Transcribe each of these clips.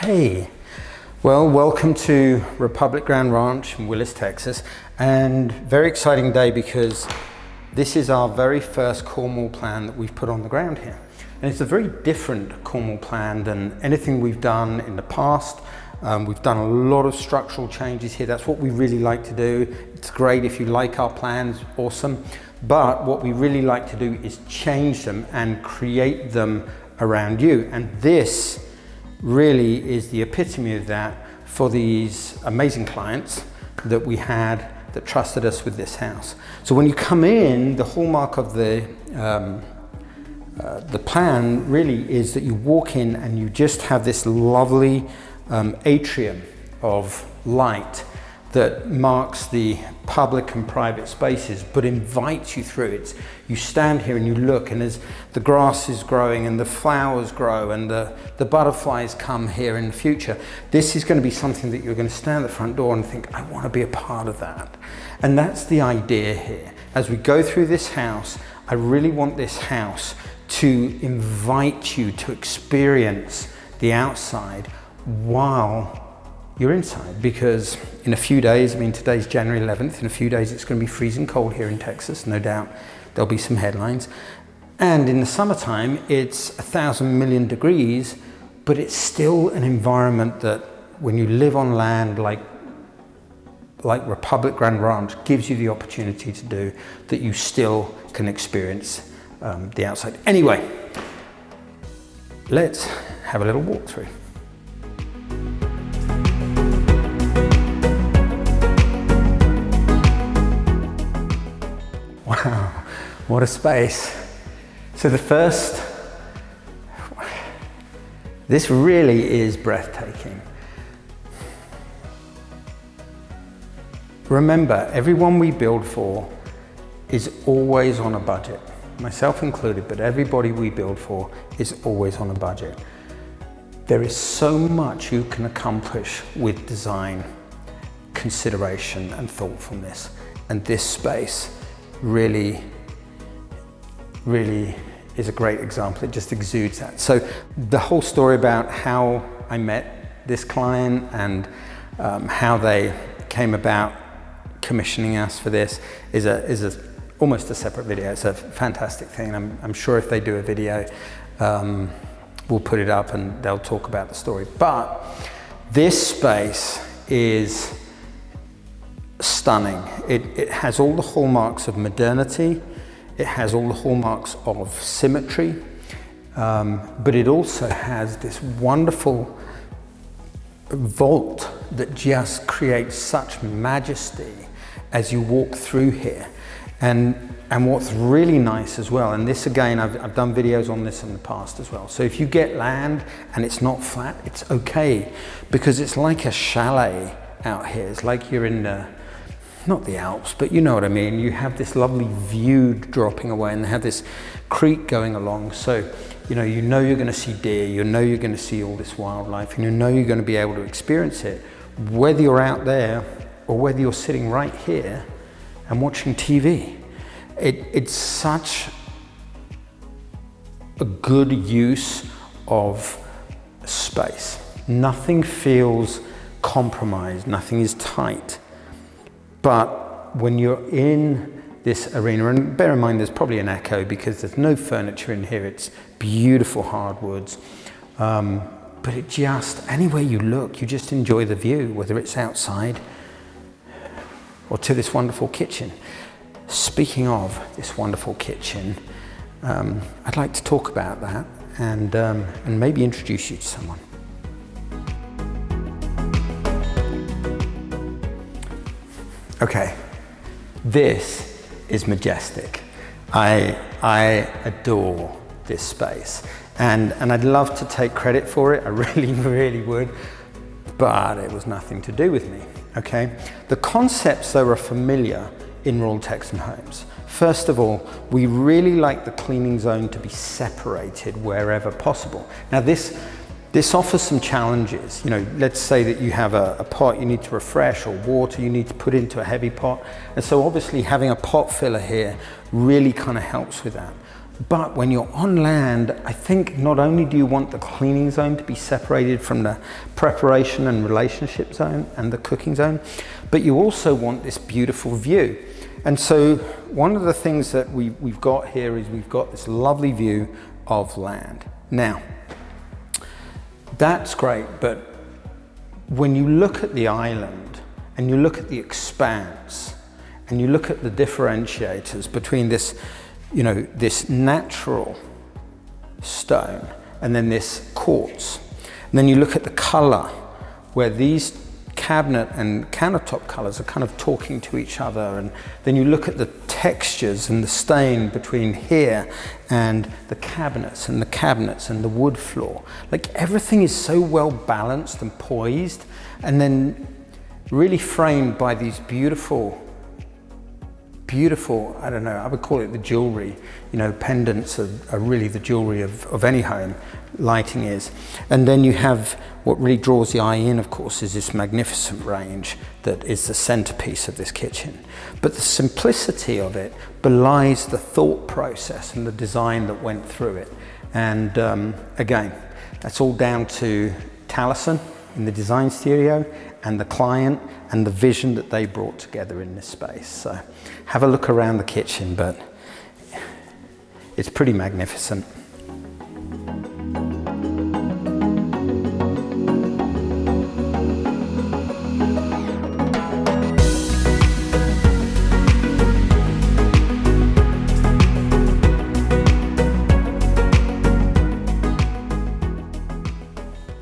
Okay, well, welcome to Republic Grand Ranch in Willis, Texas, and very exciting day because this is our very first Cornwall plan that we've put on the ground here. And it's a very different Cornwall plan than anything we've done in the past. We've done a lot of structural changes here. That's what we really like to do. It's great if you like our plans, awesome. But what we really like to do is change them and create them around you. And this really is the epitome of that for these amazing clients that we had that trusted us with this house. So when you come in, the hallmark of the plan really is that you walk in and you just have this lovely atrium of light that marks the public and private spaces, but invites you through it. You stand here and you look, and as the grass is growing and the flowers grow and the butterflies come here in the future, this is going to be something that you're going to stand at the front door and think, I want to be a part of that. And that's the idea here. As we go through this house, I really want this house to invite you to experience the outside while you're inside, because in a few days, I mean today's January 11th, in a few days it's going to be freezing cold here in Texas, no doubt there'll be some headlines. And in the summertime it's 1,000 million degrees, but it's still an environment that when you live on land like Republic Grand Ranch gives you the opportunity to do, that you still can experience the outside. Anyway, let's have a little walkthrough. Wow, what a space. So this really is breathtaking. Remember, everyone we build for is always on a budget, myself included, but everybody we build for is always on a budget. There is so much you can accomplish with design, consideration, and thoughtfulness, and this space really is a great example. It just exudes that. So the whole story about how I met this client and how they came about commissioning us for this is almost a separate video. It's a fantastic thing. I'm sure if they do a video, we'll put it up and they'll talk about the story. But this space is stunning. It has all the hallmarks of modernity. It has all the hallmarks of symmetry, but it also has this wonderful vault that just creates such majesty as you walk through here. And what's really nice as well, and this again, I've done videos on this in the past as well. So if you get land and it's not flat, it's okay, because it's like a chalet out here. It's like you're in not the Alps, but you know what I mean. You have this lovely view dropping away and they have this creek going along. So, you know you're going to see deer, you know you're going to see all this wildlife, and you know you're going to be able to experience it, whether you're out there or whether you're sitting right here and watching TV. It's such a good use of space. Nothing feels compromised, nothing is tight. But when you're in this arena, and bear in mind there's probably an echo because there's no furniture in here, it's beautiful hardwoods, but it just, anywhere you look, you just enjoy the view, whether it's outside or to this wonderful kitchen. Speaking of this wonderful kitchen, I'd like to talk about that and maybe introduce you to someone. Okay, this is majestic. I adore this space, and I'd love to take credit for it. I really would, but it was nothing to do with me, okay? The concepts, though, are familiar in Royal Texan Homes. First of all, we really like the cleaning zone to be separated wherever possible. Now this offers some challenges. You know, let's say that you have a pot you need to refresh, or water you need to put into a heavy pot. And so obviously having a pot filler here really kind of helps with that. But when you're on land, I think not only do you want the cleaning zone to be separated from the preparation and relationship zone and the cooking zone, but you also want this beautiful view. And so one of the things that we've got here is we've got this lovely view of land. Now, that's great, but when you look at the island and you look at the expanse and you look at the differentiators between this, you know, this natural stone and then this quartz, and then you look at the color where these cabinet and countertop colors are kind of talking to each other, and then you look at the textures and the stain between here and the cabinets and the wood floor. Like, everything is so well balanced and poised, and then really framed by these beautiful, I don't know, I would call it the jewelry. You know, pendants are really the jewelry of any home, lighting is. And then you have what really draws the eye in, of course, is this magnificent range that is the centerpiece of this kitchen. But the simplicity of it belies the thought process and the design that went through it. And again, that's all down to Taliesin in the design studio and the client and the vision that they brought together in this space. So have a look around the kitchen, but it's pretty magnificent.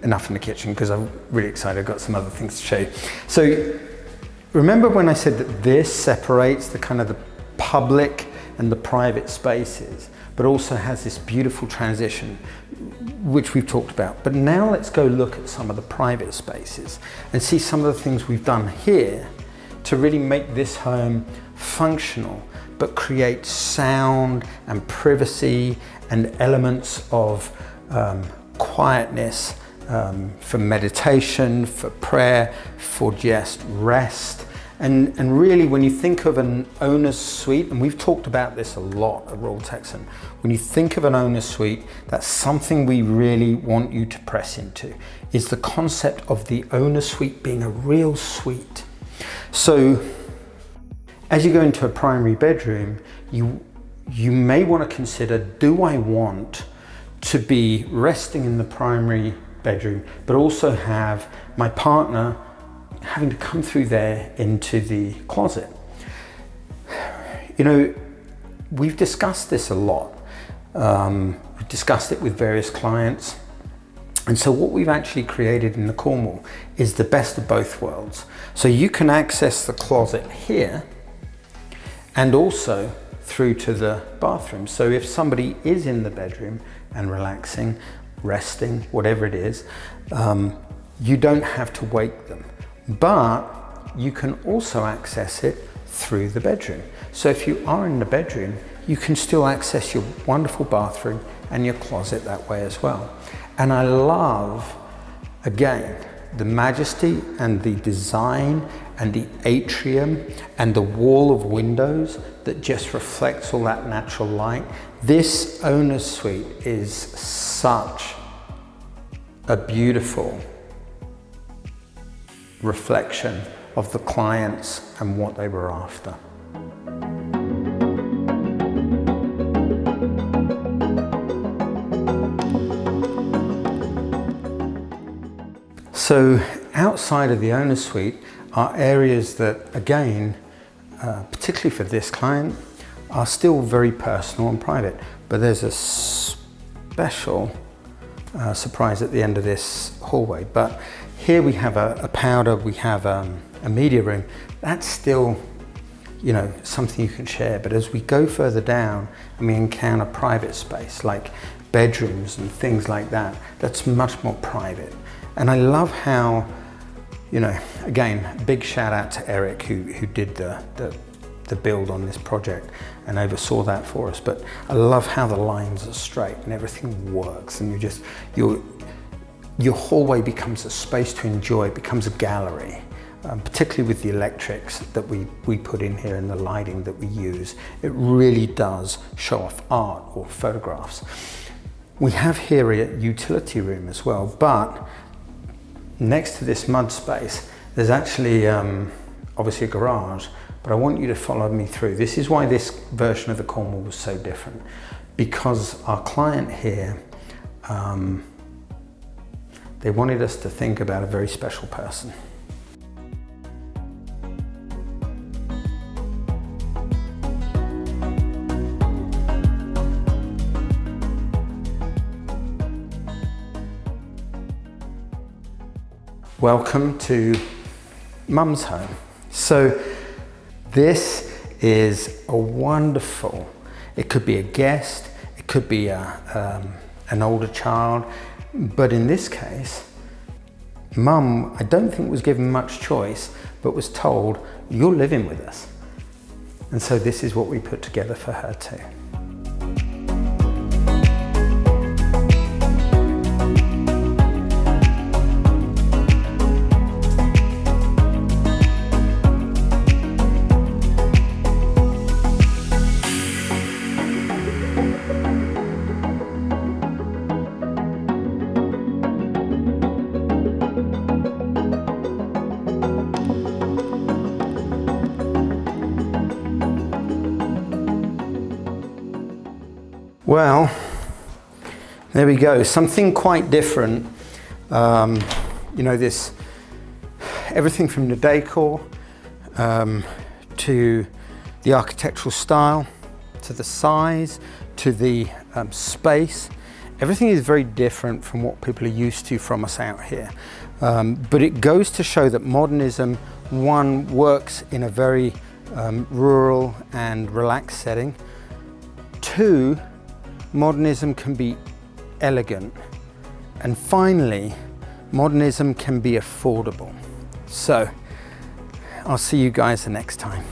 Enough in the kitchen, because I'm really excited. I've got some other things to show you. So remember when I said that this separates the kind of the public and the private spaces, but also has this beautiful transition, which we've talked about. But now let's go look at some of the private spaces and see some of the things we've done here to really make this home functional, but create sound and privacy and elements of quietness, for meditation, for prayer, for just rest. And really, when you think of an owner's suite, and we've talked about this a lot at Royal Texan, when you think of an owner's suite, that's something we really want you to press into, is the concept of the owner's suite being a real suite. So as you go into a primary bedroom, you may want to consider, do I want to be resting in the primary bedroom, but also have my partner having to come through there into the closet? You know, we've discussed this a lot. We've discussed it with various clients. And so what we've actually created in the Cornwall is the best of both worlds. So you can access the closet here and also through to the bathroom. So if somebody is in the bedroom and relaxing, resting, whatever it is, you don't have to wake them, but you can also access it through the bedroom. So if you are in the bedroom, you can still access your wonderful bathroom and your closet that way as well. And I love, again, the majesty and the design and the atrium and the wall of windows that just reflects all that natural light. This owner's suite is such a beautiful reflection of the clients and what they were after. So outside of the owner's suite are areas that, again, particularly for this client, are still very personal and private, but there's a special surprise at the end of this hallway. But here we have a powder, we have a media room. That's still, you know, something you can share. But as we go further down and we encounter private space like bedrooms and things like that, that's much more private. And I love how, you know, again, big shout out to Eric who did the build on this project and oversaw that for us. But I love how the lines are straight and everything works, and your hallway becomes a space to enjoy. It becomes a gallery. particularly with the electrics that we put in here and the lighting that we use. It really does show off art or photographs. We have here a utility room as well, but next to this mud space, there's actually obviously a garage, but I want you to follow me through. This is why this version of the Cornwall was so different, because our client here, they wanted us to think about a very special person. Welcome to Mum's home. So this is a wonderful, it could be a guest, it could be an older child, but in this case, Mum, I don't think was given much choice, but was told, you're living with us. And so this is what we put together for her too. Well, there we go, something quite different. You know, this, everything from the decor to the architectural style, to the size, to the space. Everything is very different from what people are used to from us out here. But it goes to show that modernism, one, works in a very rural and relaxed setting. Two, modernism can be elegant. And finally, modernism can be affordable. So, I'll see you guys the next time.